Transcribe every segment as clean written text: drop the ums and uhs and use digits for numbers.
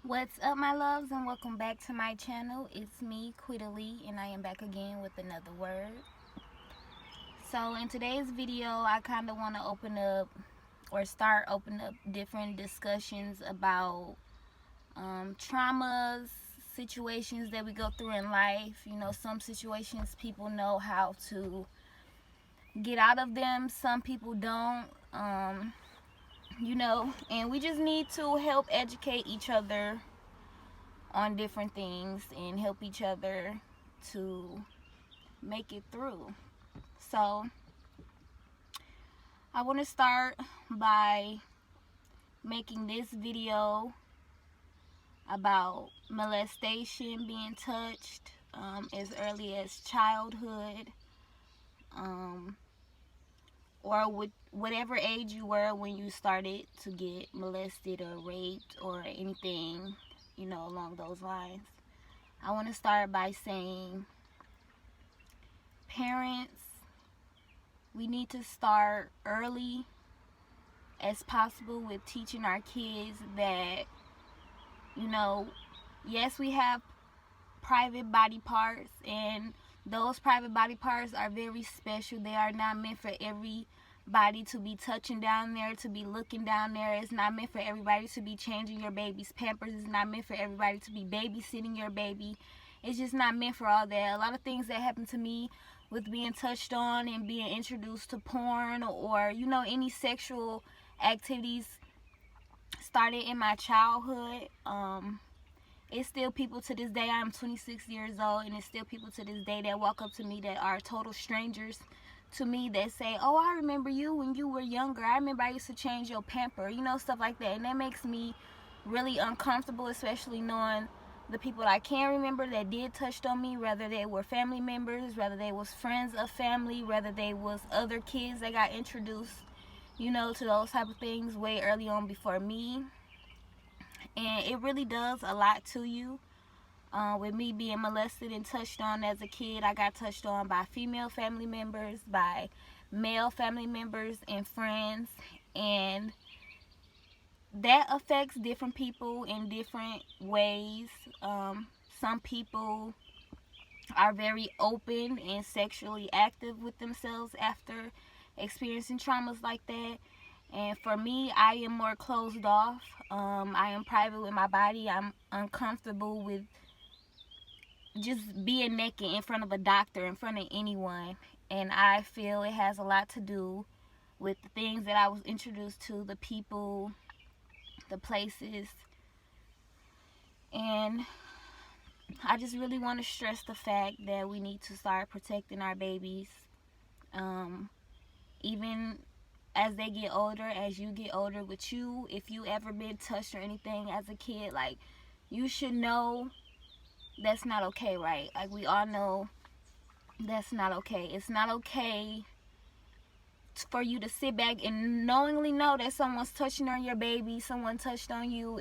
What's up, my loves, and welcome back to my channel. It's me, Queedaleehenderson, and I am back again with another word. So in today's video, I kind of want to start opening up different discussions about traumas, situations that we go through in life. You know, some situations people know how to get out of them, some people don't. And we just need to help educate each other on different things and help each other to make it through. So I want to start by making this video about molestation, being touched as early as childhood, or with whatever age you were when you started to get molested or raped or anything, along those lines. I want to start by saying, parents, we need to start early as possible with teaching our kids that, yes, we have private body parts, and those private body parts are very special. They are not meant for everybody to be touching down there, to be looking down there. It's not meant for everybody to be changing your baby's pampers. It's not meant for everybody to be babysitting your baby. It's just not meant for all that. A lot of things that happened to me with being touched on and being introduced to porn or, any sexual activities started in my childhood. It's still people to this day. I'm 26 years old, and it's still people to this day that walk up to me that are total strangers to me that say, "Oh, I remember you when you were younger. I remember I used to change your pamper," stuff like that. And that makes me really uncomfortable, especially knowing the people that I can remember that did touch on me, whether they were family members, whether they was friends of family, whether they was other kids that got introduced, to those type of things way early on before me. And it really does a lot to you. With me being molested and touched on as a kid, I got touched on by female family members, by male family members and friends, and that affects different people in different ways. Some people are very open and sexually active with themselves after experiencing traumas like that. And for me, I am more closed off. I am private with my body. I'm uncomfortable with just being naked in front of a doctor, in front of anyone. And I feel it has a lot to do with the things that I was introduced to, the people, the places. And I just really want to stress the fact that we need to start protecting our babies. Even as they get older, as you get older, with you, if you ever been touched or anything as a kid, like, you should know that's not okay, right? Like, we all know that's not okay. It's not okay for you to sit back and knowingly know that someone's touching on your baby, someone touched on you,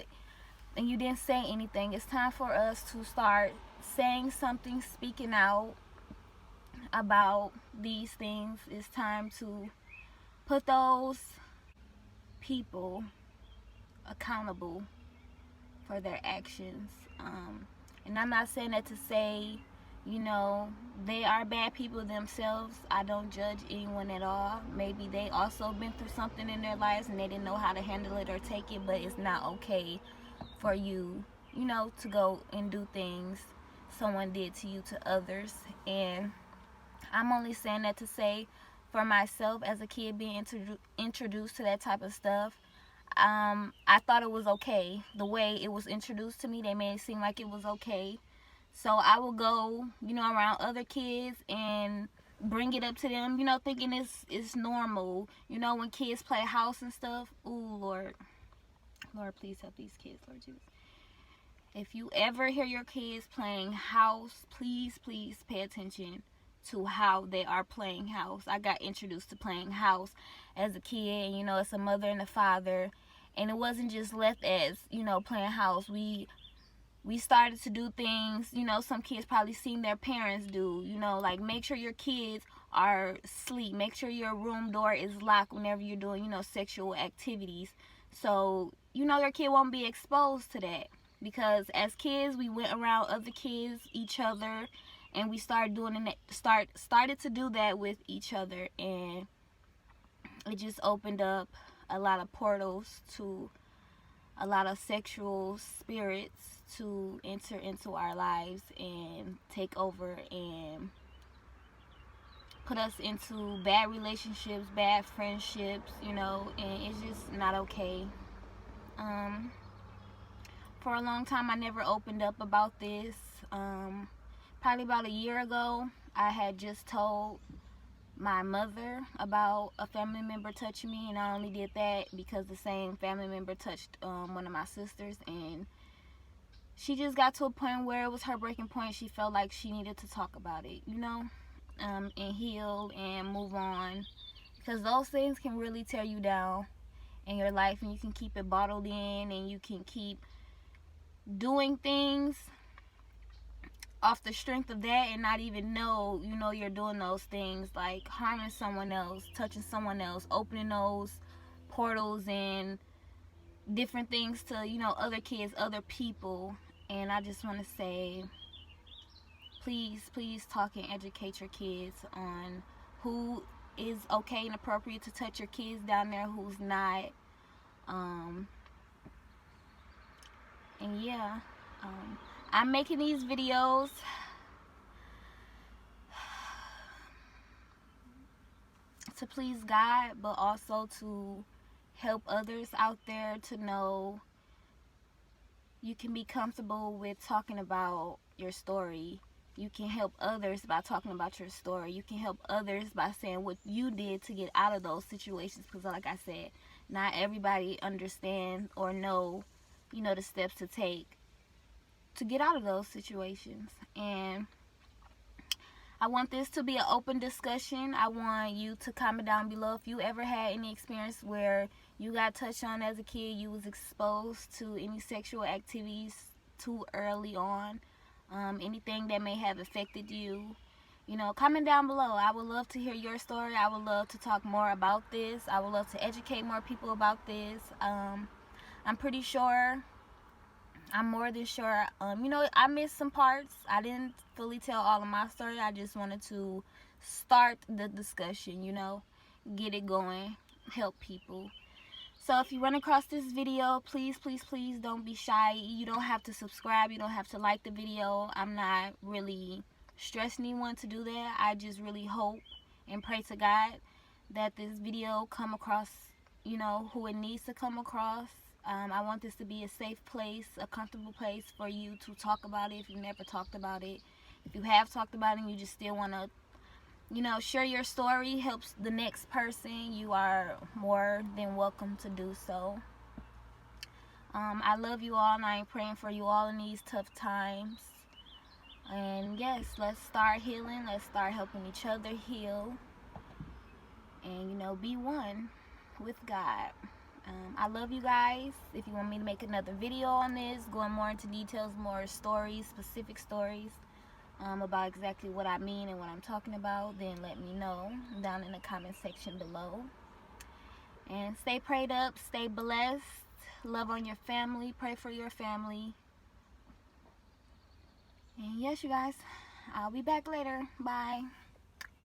and you didn't say anything. It's time for us to start saying something, speaking out about these things. It's time to put those people accountable for their actions. And I'm not saying that to say, they are bad people themselves. I don't judge anyone at all. Maybe they also been through something in their lives and they didn't know how to handle it or take it, but it's not okay for you, to go and do things someone did to you to others. And I'm only saying that to say, for myself as a kid being introduced to that type of stuff, I thought it was okay. The way it was introduced to me, they made it seem like it was okay. So I will go, around other kids and bring it up to them, thinking it's normal. When kids play house and stuff, ooh, Lord, please help these kids, Lord Jesus. If you ever hear your kids playing house, please pay attention to how they are playing house. I got introduced to playing house as a kid, and it's a mother and a father, and it wasn't just left as playing house. We started to do things, some kids probably seen their parents do, like make sure your kids are asleep, make sure your room door is locked whenever you're doing sexual activities, so your kid won't be exposed to that. because as kids we went around other kids, each other, and we started doing it, started to do that with each other, and it just opened up a lot of portals to a lot of sexual spirits to enter into our lives and take over and put us into bad relationships, bad friendships, you know, and it's just not okay. For a long time I never opened up about this. Probably about a year ago, I had just told my mother about a family member touching me, and I only did that because the same family member touched one of my sisters, and she just got to a point where it was her breaking point. She felt like she needed to talk about it, you know, and heal and move on, because those things can really tear you down in your life, and you can keep it bottled in, and you can keep doing things off the strength of that and not even know, you know, you're doing those things, like harming someone else, touching someone else, opening those portals and different things to, you know, other kids, other people. And I just want to say, please talk and educate your kids on who is okay and appropriate to touch your kids down there, who's not. And yeah, I'm making these videos to please God, but also to help others out there to know you can be comfortable with talking about your story. You can help others by talking about your story. You can help others by saying what you did to get out of those situations, because like I said, not everybody understands or know, you know, the steps to take to get out of those situations. And I want this to be an open discussion. I want you to comment down below if you ever had any experience where you got touched on as a kid, you was exposed to any sexual activities too early on, anything that may have affected you. You know, comment down below. I would love to hear your story. I would love to talk more about this. I would love to educate more people about this. I'm pretty sure, I'm more than sure, you know, I missed some parts. I didn't fully tell all of my story. I just wanted to start the discussion, you know, get it going, help people. So if you run across this video, please don't be shy. You don't have to subscribe. You don't have to like the video. I'm not really stressing anyone to do that. I just really hope and pray to God that this video come across, you know, who it needs to come across. I want this to be a safe place, a comfortable place for you to talk about it if you've never talked about it. If you have talked about it and you just still want to, you know, share your story, helps the next person, you are more than welcome to do so. I love you all, and I am praying for you all in these tough times. And yes, let's start healing. Let's start helping each other heal. And, you know, be one with God. I love you guys. If you want me to make another video on this, going more into details, more stories, specific stories about exactly what I mean and what I'm talking about, then let me know down in the comment section below. And stay prayed up, stay blessed, love on your family, pray for your family. And yes, you guys, I'll be back later. Bye.